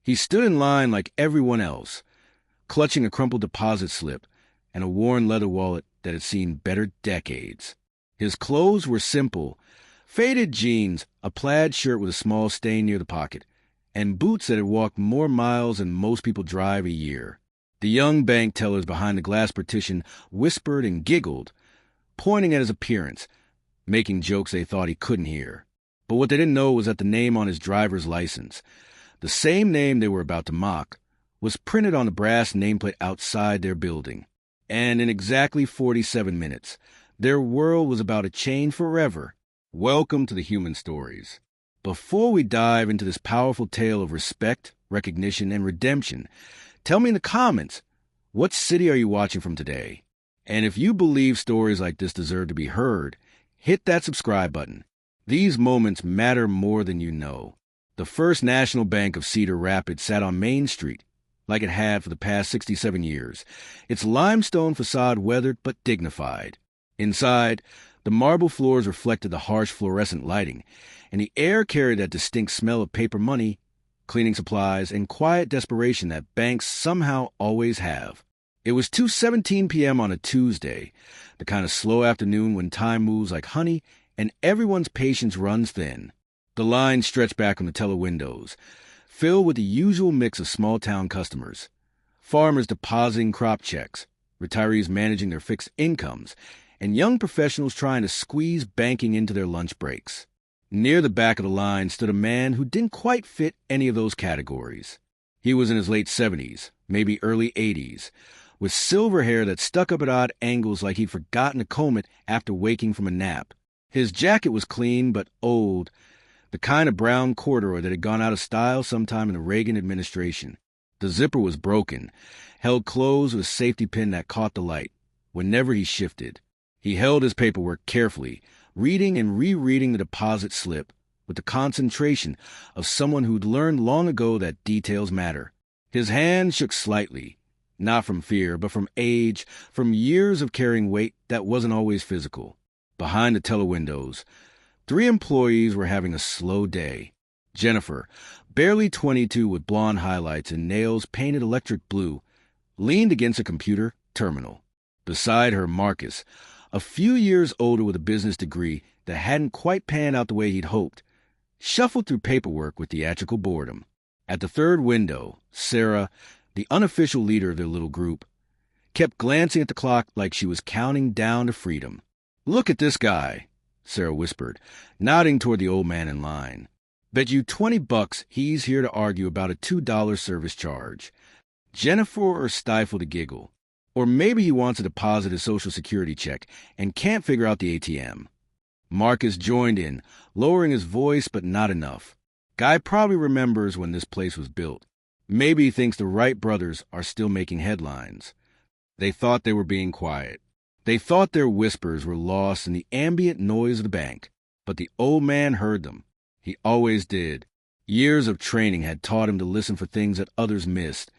He stood in line like everyone else, clutching a crumpled deposit slip and a worn leather wallet that had seen better decades. His clothes were simple: faded jeans, a plaid shirt with a small stain near the pocket, and boots that had walked more miles than most people drive a year. The young bank tellers behind the glass partition whispered and giggled, pointing at his appearance, making jokes they thought he couldn't hear. But what they didn't know was that the name on his driver's license, the same name they were about to mock, was printed on the brass nameplate outside their building. And in exactly 47 minutes, their world was about to change forever. Welcome to the Human Stories. Before we dive into this powerful tale of respect, recognition, and redemption, tell me in the comments, what city are you watching from today? And if you believe stories like this deserve to be heard, hit that subscribe button. These moments matter more than you know. The First National Bank of Cedar Rapids sat on Main Street, like it had for the past 67 years, its limestone facade weathered but dignified. Inside, the marble floors reflected the harsh fluorescent lighting, and the air carried that distinct smell of paper money, cleaning supplies, and quiet desperation that banks somehow always have. It was 2:17 p.m. on a Tuesday, the kind of slow afternoon when time moves like honey and everyone's patience runs thin. The line stretched back from the teller windows, filled with the usual mix of small-town customers: farmers depositing crop checks, retirees managing their fixed incomes, and young professionals trying to squeeze banking into their lunch breaks. Near the back of the line stood a man who didn't quite fit any of those categories. He was in his late 70s, maybe early 80s, with silver hair that stuck up at odd angles like he'd forgotten to comb it after waking from a nap. His jacket was clean but old, the kind of brown corduroy that had gone out of style sometime in the Reagan administration. The zipper was broken, held closed with a safety pin that caught the light whenever he shifted. He held his paperwork carefully, reading and rereading the deposit slip with the concentration of someone who'd learned long ago that details matter. His hand shook slightly, not from fear, but from age, from years of carrying weight that wasn't always physical. Behind the teller windows, 3 employees were having a slow day. Jennifer, barely 22 with blonde highlights and nails painted electric blue, leaned against a computer terminal. Beside her, Marcus, a few years older with a business degree that hadn't quite panned out the way he'd hoped, shuffled through paperwork with theatrical boredom. At the third window, Sarah, the unofficial leader of their little group, kept glancing at the clock like she was counting down to freedom. "Look at this guy," Sarah whispered, nodding toward the old man in line. "Bet you $20 he's here to argue about a $2 service charge." Jennifer stifled a giggle. Or maybe he wants to deposit his Social Security check and can't figure out the ATM. Marcus joined in, lowering his voice but not enough. Guy probably remembers when this place was built. Maybe he thinks the Wright brothers are still making headlines. They thought they were being quiet. They thought their whispers were lost in the ambient noise of the bank. But the old man heard them. He always did. Years of training had taught him to listen for things that others missed,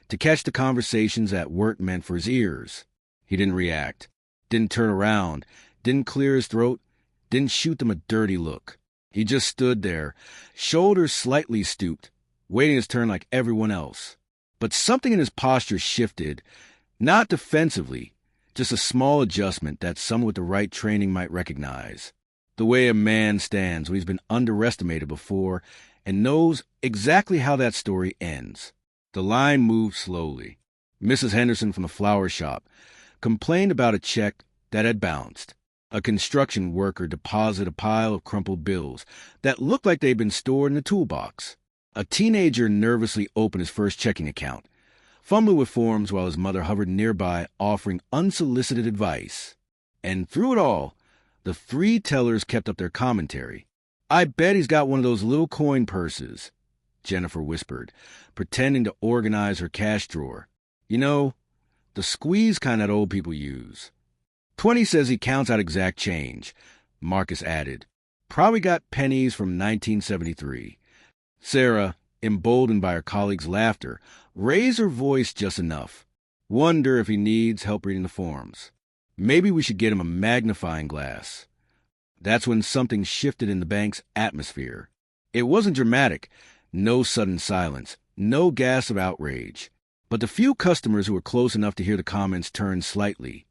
to catch the conversations that weren't meant for his ears. He didn't react, didn't turn around, didn't clear his throat, didn't shoot them a dirty look. He just stood there, shoulders slightly stooped, waiting his turn like everyone else. But something in his posture shifted, not defensively, just a small adjustment that someone with the right training might recognize. The way a man stands when he's been underestimated before and knows exactly how that story ends. The line moved slowly. Mrs. Henderson from the flower shop complained about a check that had bounced. A construction worker deposited a pile of crumpled bills that looked like they'd been stored in a toolbox. A teenager nervously opened his first checking account, fumbling with forms while his mother hovered nearby offering unsolicited advice. And through it all, the 3 tellers kept up their commentary. "I bet he's got one of those little coin purses," Jennifer whispered, pretending to organize her cash drawer. "You know, the squeeze kind that old people use." 20 says he counts out exact change, Marcus added. "Probably got pennies from 1973. Sarah, emboldened by her colleague's laughter, raised her voice just enough. "Wonder if he needs help reading the forms. Maybe we should get him a magnifying glass." That's when something shifted in the bank's atmosphere. It wasn't dramatic, no sudden silence, no gasp of outrage. But the few customers who were close enough to hear the comments turned slightly,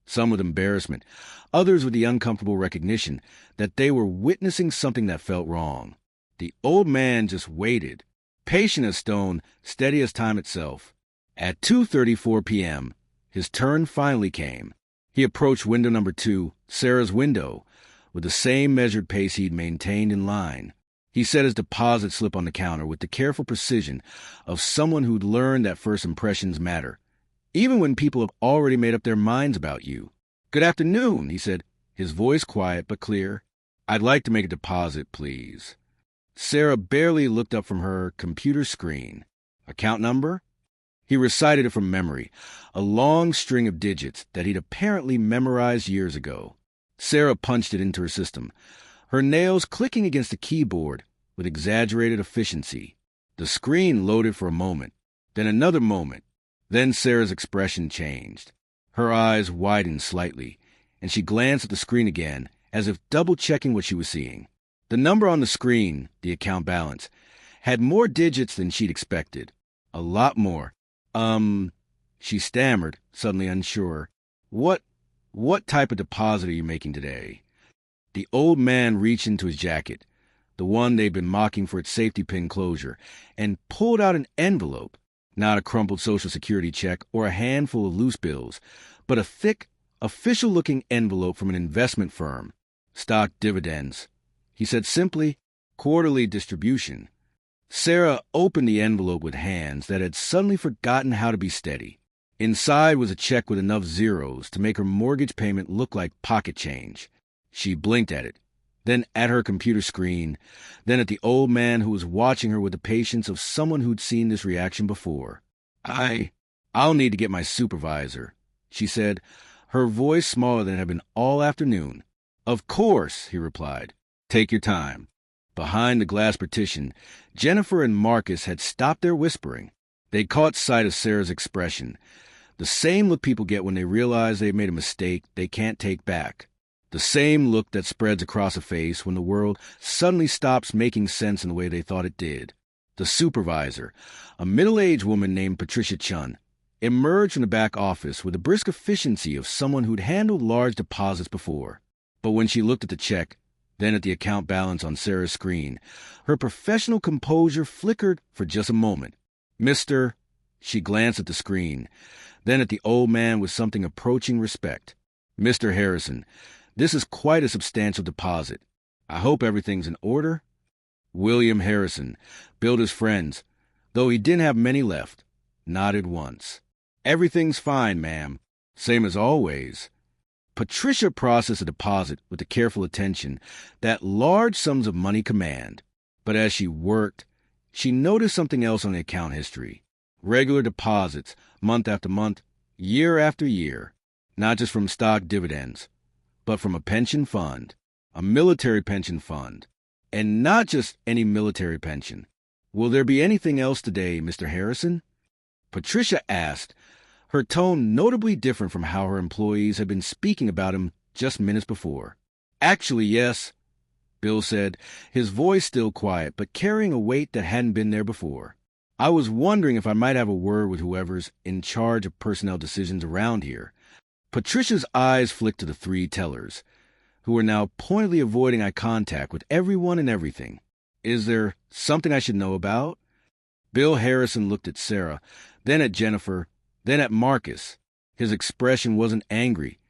some with embarrassment, others with the uncomfortable recognition that they were witnessing something that felt wrong. The old man just waited, patient as stone, steady as time itself. At 2:34 p.m., his turn finally came. He approached window number 2, Sarah's window, with the same measured pace he'd maintained in line. He set his deposit slip on the counter with the careful precision of someone who'd learned that first impressions matter, even when people have already made up their minds about you. "Good afternoon," he said, his voice quiet but clear. "I'd like to make a deposit, please." Sarah barely looked up from her computer screen. "Account number?" He recited it from memory, a long string of digits that he'd apparently memorized years ago. Sarah punched it into her system, her nails clicking against the keyboard with exaggerated efficiency. The screen loaded for a moment, then another moment. Then Sarah's expression changed. Her eyes widened slightly, and she glanced at the screen again, as if double-checking what she was seeing. The number on the screen, the account balance, had more digits than she'd expected. A lot more. She stammered, suddenly unsure. What type of deposit are you making today?" The old man reached into his jacket, the one they'd been mocking for its safety pin closure, and pulled out an envelope, not a crumpled Social Security check or a handful of loose bills, but a thick, official-looking envelope from an investment firm. "Stock dividends," he said simply. "Quarterly distribution." Sarah opened the envelope with hands that had suddenly forgotten how to be steady. Inside was a check with enough zeros to make her mortgage payment look like pocket change. She blinked at it, then at her computer screen, then at the old man who was watching her with the patience of someone who'd seen this reaction before. I'll need to get my supervisor," she said, her voice smaller than it had been all afternoon. "Of course," he replied. "Take your time." Behind the glass partition, Jennifer and Marcus had stopped their whispering. They caught sight of Sarah's expression, the same look people get when they realize they've made a mistake they can't take back. The same look that spreads across a face when the world suddenly stops making sense in the way they thought it did. The supervisor, a middle-aged woman named Patricia Chun, emerged from the back office with the brisk efficiency of someone who'd handled large deposits before. But when she looked at the check, then at the account balance on Sarah's screen, her professional composure flickered for just a moment. "Mr." She glanced at the screen, then at the old man with something approaching respect. "Mr. Harrison, this is quite a substantial deposit. I hope everything's in order?" William Harrison, Builder's friends, though he didn't have many left, nodded once. "Everything's fine, ma'am. Same as always." Patricia processed a deposit with the careful attention that large sums of money command. But as she worked, she noticed something else on the account history. Regular deposits, month after month, year after year. Not just from stock dividends, but from a pension fund, a military pension fund. And not just any military pension. "Will there be anything else today, Mr. Harrison?" Patricia asked, her tone notably different from how her employees had been speaking about him just minutes before. "Actually, yes," Bill said, his voice still quiet, but carrying a weight that hadn't been there before. "I was wondering if I might have a word with whoever's in charge of personnel decisions around here." Patricia's eyes flicked to the 3 tellers, who were now pointedly avoiding eye contact with everyone and everything. "Is there something I should know about?" Bill Harrison looked at Sarah, then at Jennifer, then at Marcus. His expression wasn't angry.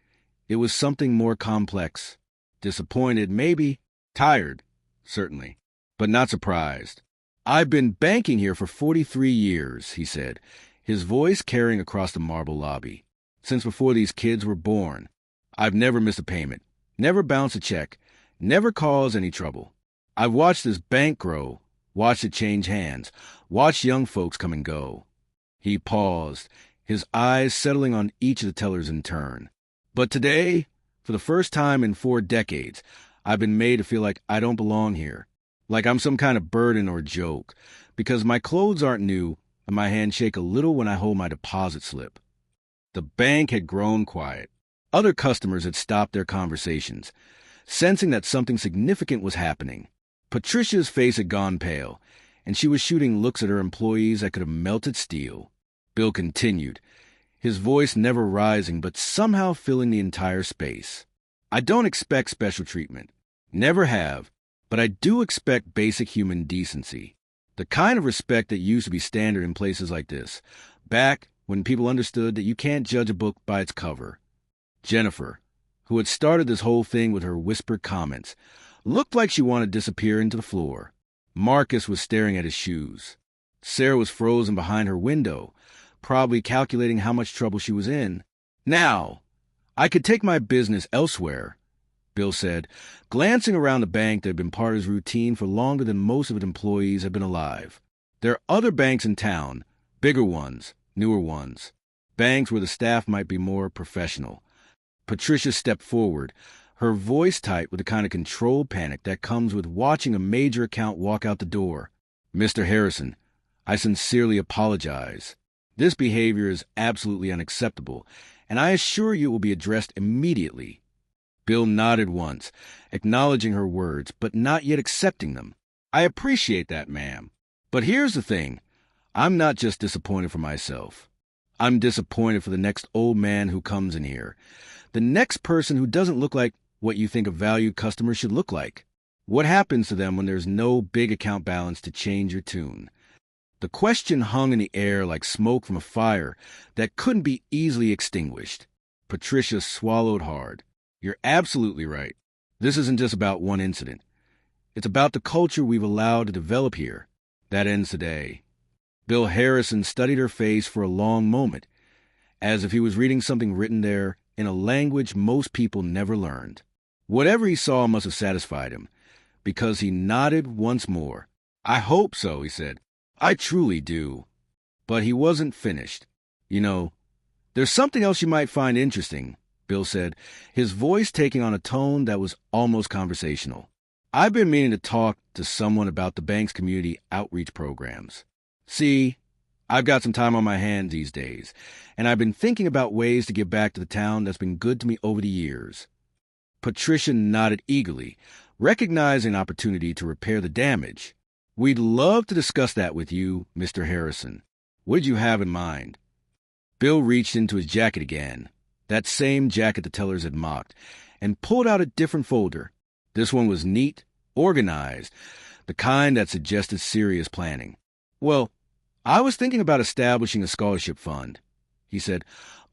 It was something more complex. Disappointed, maybe. Tired, certainly. But not surprised. "I've been banking here for 43 years, he said, his voice carrying across the marble lobby. "Since before these kids were born. I've never missed a payment, never bounced a check, never caused any trouble. I've watched this bank grow, watched it change hands, watched young folks come and go." He paused, his eyes settling on each of the tellers in turn. "But today, for the first time in 4 decades, I've been made to feel like I don't belong here, like I'm some kind of burden or joke, because my clothes aren't new and my hands shake a little when I hold my deposit slip." The bank had grown quiet. Other customers had stopped their conversations, sensing that something significant was happening. Patricia's face had gone pale, and she was shooting looks at her employees that could have melted steel. Bill continued, his voice never rising but somehow filling the entire space. I don't expect special treatment. Never have. But I do expect basic human decency. The kind of respect that used to be standard in places like this, back when people understood that you can't judge a book by its cover. Jennifer, who had started this whole thing with her whispered comments, looked like she wanted to disappear into the floor. Marcus was staring at his shoes. Sarah was frozen behind her window, probably calculating how much trouble she was in. Now, I could take my business elsewhere, Bill said, glancing around the bank that had been part of his routine for longer than most of its employees had been alive. There are other banks in town, bigger ones, newer ones, banks where the staff might be more professional. Patricia stepped forward, her voice tight with the kind of controlled panic that comes with watching a major account walk out the door. Mr. Harrison, I sincerely apologize. This behavior is absolutely unacceptable, and I assure you it will be addressed immediately. Bill nodded once, acknowledging her words, but not yet accepting them. I appreciate that, ma'am. But here's the thing. I'm not just disappointed for myself. I'm disappointed for the next old man who comes in here. The next person who doesn't look like what you think a valued customer should look like. What happens to them when there's no big account balance to change your tune? The question hung in the air like smoke from a fire that couldn't be easily extinguished. Patricia swallowed hard. You're absolutely right. This isn't just about one incident. It's about the culture we've allowed to develop here. That ends today. Bill Harrison studied her face for a long moment, as if he was reading something written there in a language most people never learned. Whatever he saw must have satisfied him, because he nodded once more. I hope so, he said. I truly do. But he wasn't finished. You know, there's something else you might find interesting, Bill said, his voice taking on a tone that was almost conversational. I've been meaning to talk to someone about the bank's community outreach programs. See, I've got some time on my hands these days, and I've been thinking about ways to give back to the town that's been good to me over the years. Patricia nodded eagerly, recognizing an opportunity to repair the damage. We'd love to discuss that with you, Mr. Harrison. What did you have in mind? Bill reached into his jacket again, that same jacket the tellers had mocked, and pulled out a different folder. This one was neat, organized, the kind that suggested serious planning. Well, I was thinking about establishing a scholarship fund, he said,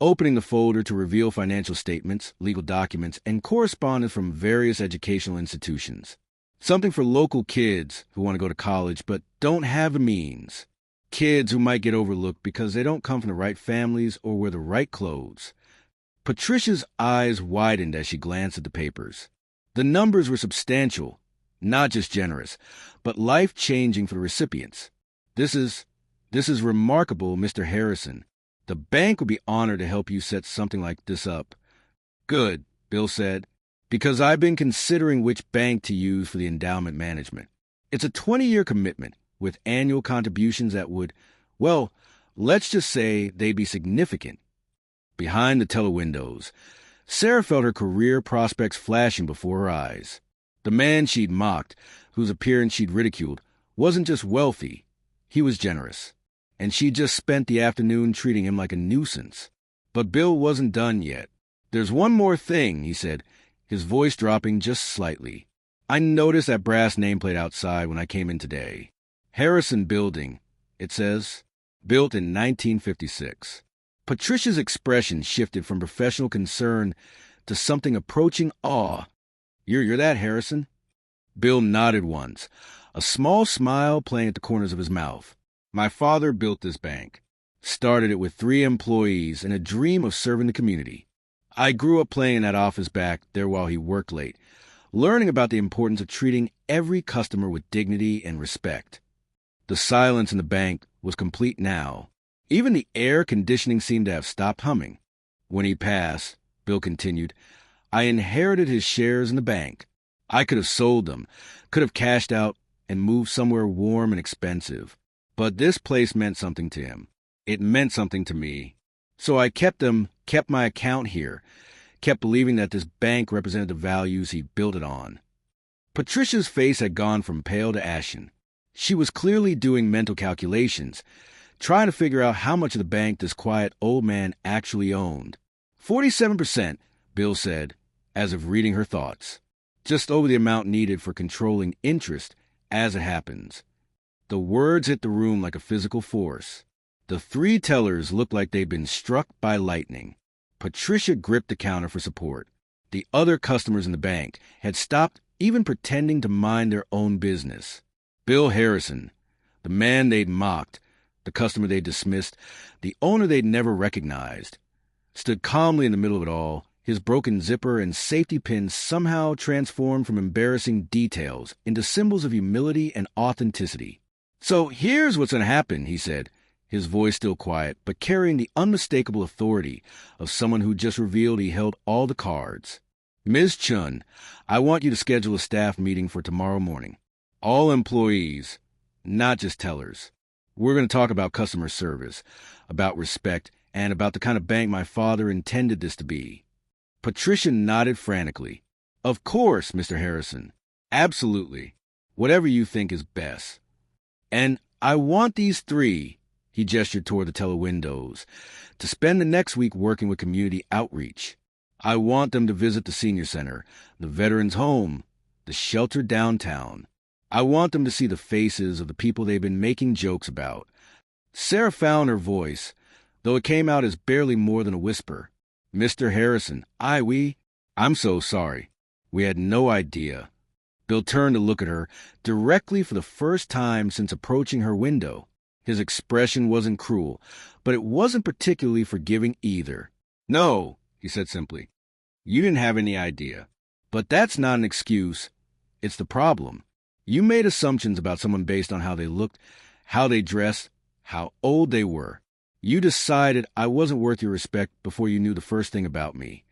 opening the folder to reveal financial statements, legal documents, and correspondence from various educational institutions. Something for local kids who want to go to college but don't have the means. Kids who might get overlooked because they don't come from the right families or wear the right clothes. Patricia's eyes widened as she glanced at the papers. The numbers were substantial, not just generous, but life-changing for the recipients. This is remarkable, Mr. Harrison. The bank would be honored to help you set something like this up. Good, Bill said, because I've been considering which bank to use for the endowment management. It's a 20-year commitment with annual contributions that would, well, let's just say they'd be significant. Behind the teller windows, Sarah felt her career prospects flashing before her eyes. The man she'd mocked, whose appearance she'd ridiculed, wasn't just wealthy. He was generous, and she'd just spent the afternoon treating him like a nuisance. But Bill wasn't done yet. There's one more thing, he said, his voice dropping just slightly. I noticed that brass nameplate outside when I came in today. Harrison Building, it says, built in 1956. Patricia's expression shifted from professional concern to something approaching awe. You're that, Harrison? Bill nodded once, a small smile playing at the corners of his mouth. My father built this bank, started it with 3 employees and a dream of serving the community. I grew up playing in that office back there while he worked late, learning about the importance of treating every customer with dignity and respect. The silence in the bank was complete now. Even the air conditioning seemed to have stopped humming. When he passed, Bill continued, I inherited his shares in the bank. I could have sold them, could have cashed out and moved somewhere warm and expensive. But this place meant something to him. It meant something to me. So I kept my account here, kept believing that this bank represented the values he built it on. Patricia's face had gone from pale to ashen. She was clearly doing mental calculations, trying to figure out how much of the bank this quiet old man actually owned. 47%, Bill said, as if reading her thoughts. Just over the amount needed for controlling interest as it happens. The words hit the room like a physical force. The three tellers looked like they'd been struck by lightning. Patricia gripped the counter for support. The other customers in the bank had stopped even pretending to mind their own business. Bill Harrison, the man they'd mocked, the customer they'd dismissed, the owner they'd never recognized, stood calmly in the middle of it all, his broken zipper and safety pins somehow transformed from embarrassing details into symbols of humility and authenticity. "So here's what's going to happen," he said, his voice still quiet, but carrying the unmistakable authority of someone who just revealed he held all the cards. "Ms. Chun, I want you to schedule a staff meeting for tomorrow morning. All employees, not just tellers. We're going to talk about customer service, about respect, and about the kind of bank my father intended this to be." Patricia nodded frantically. "Of course, Mr. Harrison. Absolutely. Whatever you think is best. And I want these three," he gestured toward the teller windows, "to spend the next week working with community outreach. I want them to visit the senior center, the veterans' home, the shelter downtown. I want them to see the faces of the people they've been making jokes about." Sarah found her voice, though it came out as barely more than a whisper. "Mr. Harrison, I'm so sorry. We had no idea." Bill turned to look at her, directly for the first time since approaching her window. His expression wasn't cruel, but it wasn't particularly forgiving either. "No," he said simply. "You didn't have any idea. But that's not an excuse. It's the problem. You made assumptions about someone based on how they looked, how they dressed, how old they were. You decided I wasn't worth your respect before you knew the first thing about me."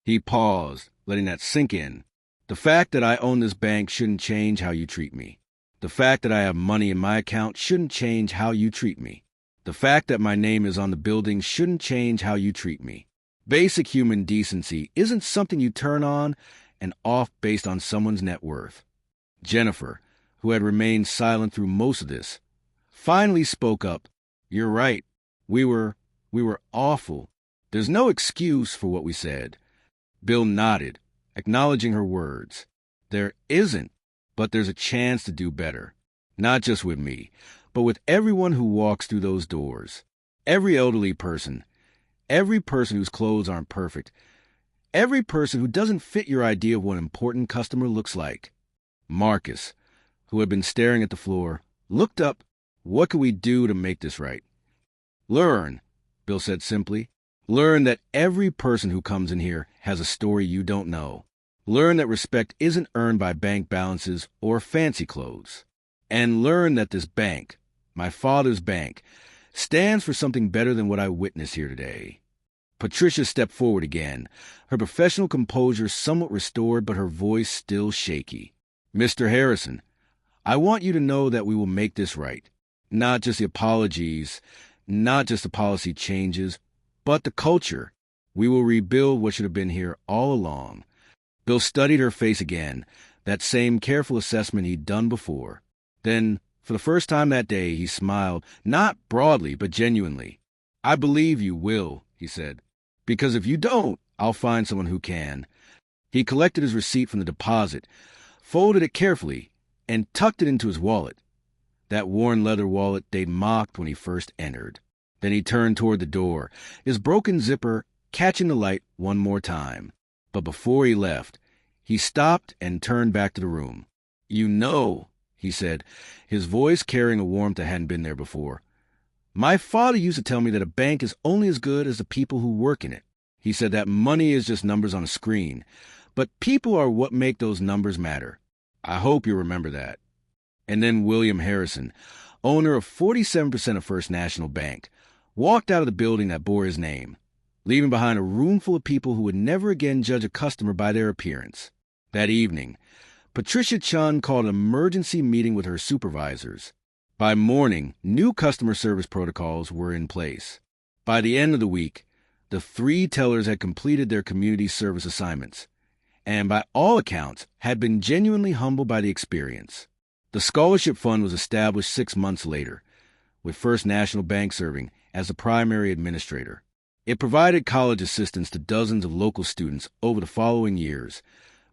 He paused, letting that sink in. "The fact that I own this bank shouldn't change how you treat me. The fact that I have money in my account shouldn't change how you treat me. The fact that my name is on the building shouldn't change how you treat me. Basic human decency isn't something you turn on and off based on someone's net worth." Jennifer, who had remained silent through most of this, finally spoke up. "You're right. We were awful. There's no excuse for what we said." Bill nodded, acknowledging her words. "There isn't, but there's a chance to do better. Not just with me, but with everyone who walks through those doors. Every elderly person, every person whose clothes aren't perfect, every person who doesn't fit your idea of what an important customer looks like." Marcus, who had been staring at the floor, looked up. "What can we do to make this right?" "Learn," Bill said simply. "Learn that every person who comes in here has a story you don't know. Learn that respect isn't earned by bank balances or fancy clothes. And learn that this bank, my father's bank, stands for something better than what I witnessed here today." Patricia stepped forward again, her professional composure somewhat restored but her voice still shaky. "Mr. Harrison, I want you to know that we will make this right. Not just the apologies, not just the policy changes, but the culture. We will rebuild what should have been here all along." Bill studied her face again, that same careful assessment he'd done before. Then, for the first time that day, he smiled, not broadly, but genuinely. "I believe you will," he said. "Because if you don't, I'll find someone who can." He collected his receipt from the deposit, folded it carefully, and tucked it into his wallet. That worn leather wallet they'd mocked when he first entered. Then he turned toward the door, his broken zipper catching the light one more time. But before he left, he stopped and turned back to the room. "You know," he said, his voice carrying a warmth that hadn't been there before, "my father used to tell me that a bank is only as good as the people who work in it. He said that money is just numbers on a screen, but people are what make those numbers matter. I hope you remember that." And then William Harrison, owner of 47% of First National Bank, walked out of the building that bore his name, leaving behind a room full of people who would never again judge a customer by their appearance. That evening, Patricia Chun called an emergency meeting with her supervisors. By morning, new customer service protocols were in place. By the end of the week, the three tellers had completed their community service assignments, and by all accounts had been genuinely humbled by the experience. The scholarship fund was established 6 months later, with First National Bank serving as the primary administrator. It provided college assistance to dozens of local students over the following years,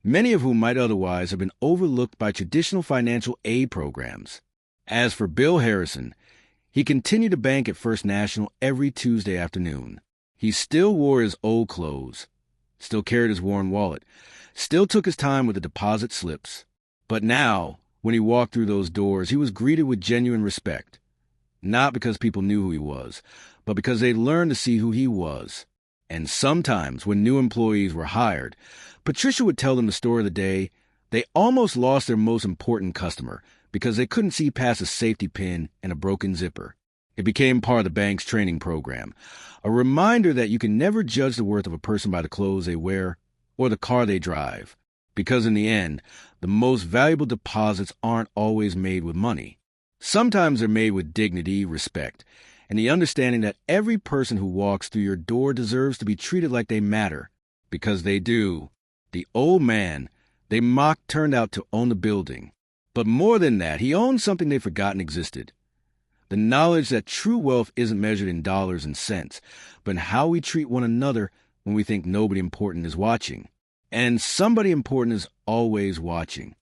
many of whom might otherwise have been overlooked by traditional financial aid programs. As for Bill Harrison, he continued to bank at First National every Tuesday afternoon. He still wore his old clothes, still carried his worn wallet, still took his time with the deposit slips. But now, when he walked through those doors, he was greeted with genuine respect. Not because people knew who he was, but because they learned to see who he was. And sometimes, when new employees were hired, Patricia would tell them the story of the day. They almost lost their most important customer because they couldn't see past a safety pin and a broken zipper. It became part of the bank's training program, a reminder that you can never judge the worth of a person by the clothes they wear or the car they drive, because in the end, the most valuable deposits aren't always made with money. Sometimes they're made with dignity, respect, and the understanding that every person who walks through your door deserves to be treated like they matter, because they do. The old man they mocked turned out to own the building. But more than that, he owned something they'd forgotten existed. The knowledge that true wealth isn't measured in dollars and cents, but in how we treat one another when we think nobody important is watching. And somebody important is always watching.